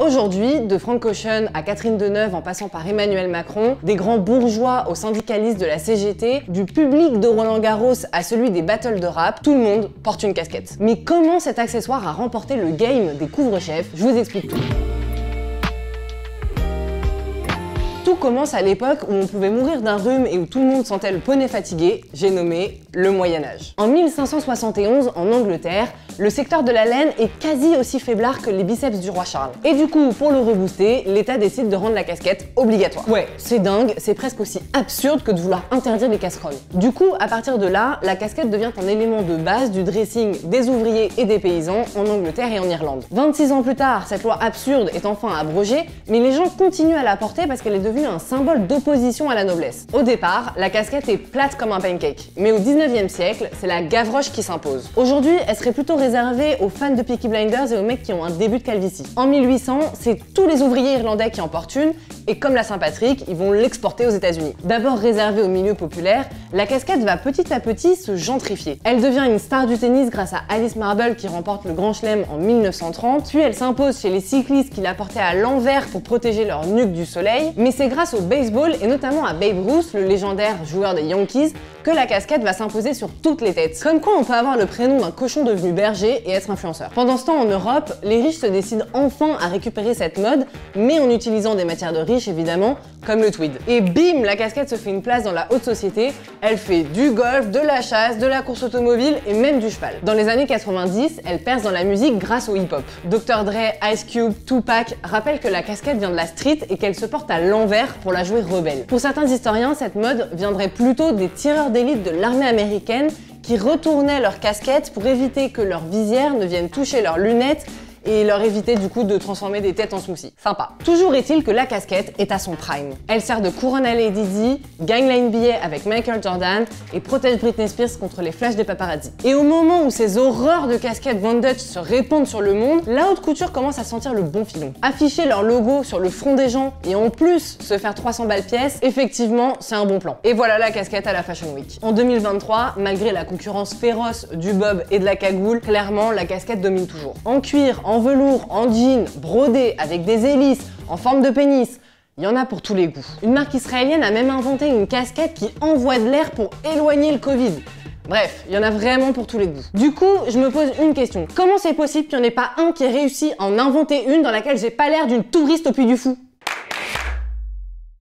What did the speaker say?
Aujourd'hui, de Frank Ocean à Catherine Deneuve en passant par Emmanuel Macron, des grands bourgeois aux syndicalistes de la CGT, du public de Roland Garros à celui des battles de rap, tout le monde porte une casquette. Mais comment cet accessoire a remporté le game des couvre-chefs? Je vous explique tout. Tout commence à l'époque où on pouvait mourir d'un rhume et où tout le monde sentait le poney fatigué, j'ai nommé le Moyen-Âge. En 1571, en Angleterre, le secteur de la laine est quasi aussi faiblard que les biceps du roi Charles. Et du coup, pour le rebooster, l'État décide de rendre la casquette obligatoire. Ouais, c'est dingue, c'est presque aussi absurde que de vouloir interdire les casseroles. Du coup, à partir de là, la casquette devient un élément de base du dressing des ouvriers et des paysans en Angleterre et en Irlande. 26 ans plus tard, cette loi absurde est enfin abrogée, mais les gens continuent à la porter parce qu'elle est devenue un symbole d'opposition à la noblesse. Au départ, la casquette est plate comme un pancake, mais au 19e siècle, c'est la gavroche qui s'impose. Aujourd'hui, elle serait plutôt réservée aux fans de Peaky Blinders et aux mecs qui ont un début de calvitie. En 1800, c'est tous les ouvriers irlandais qui en portent une, et comme la Saint-Patrick, ils vont l'exporter aux États-Unis. D'abord réservée au milieu populaire, la casquette va petit à petit se gentrifier. Elle devient une star du tennis grâce à Alice Marble qui remporte le Grand Chelem en 1930, puis elle s'impose chez les cyclistes qui la portaient à l'envers pour protéger leur nuque du soleil, mais c'est grâce au baseball et notamment à Babe Ruth, le légendaire joueur des Yankees, que la casquette va s'imposer sur toutes les têtes. Comme quoi on peut avoir le prénom d'un cochon devenu berger et être influenceur. Pendant ce temps en Europe, les riches se décident enfin à récupérer cette mode, mais en utilisant des matières de riches évidemment, comme le tweed. Et bim, la casquette se fait une place dans la haute société, elle fait du golf, de la chasse, de la course automobile et même du cheval. Dans les années 90, elle perce dans la musique grâce au hip-hop. Dr. Dre, Ice Cube, Tupac rappellent que la casquette vient de la street et qu'elle se porte à l'envers pour la jouer rebelle. Pour certains historiens, cette mode viendrait plutôt des tireurs d'élite de l'armée américaine qui retournaient leurs casquettes pour éviter que leurs visières ne viennent toucher leurs lunettes et leur éviter du coup de transformer des têtes en smoothies. Sympa. Toujours est-il que la casquette est à son prime. Elle sert de couronne à Lady Di, gagne la NBA avec Michael Jordan et protège Britney Spears contre les flashs des paparazzi. Et au moment où ces horreurs de casquettes Von Dutch se répandent sur le monde, la haute couture commence à sentir le bon filon. Afficher leur logo sur le front des gens et en plus se faire 300 balles pièce, effectivement c'est un bon plan. Et voilà la casquette à la Fashion Week. En 2023, malgré la concurrence féroce du bob et de la cagoule, clairement la casquette domine toujours. En cuir, en velours, en jean, brodé, avec des hélices, en forme de pénis. Il y en a pour tous les goûts. Une marque israélienne a même inventé une casquette qui envoie de l'air pour éloigner le Covid. Bref, il y en a vraiment pour tous les goûts. Du coup, je me pose une question. Comment c'est possible qu'il n'y en ait pas un qui ait réussi à en inventer une dans laquelle j'ai pas l'air d'une touriste au Puy du Fou?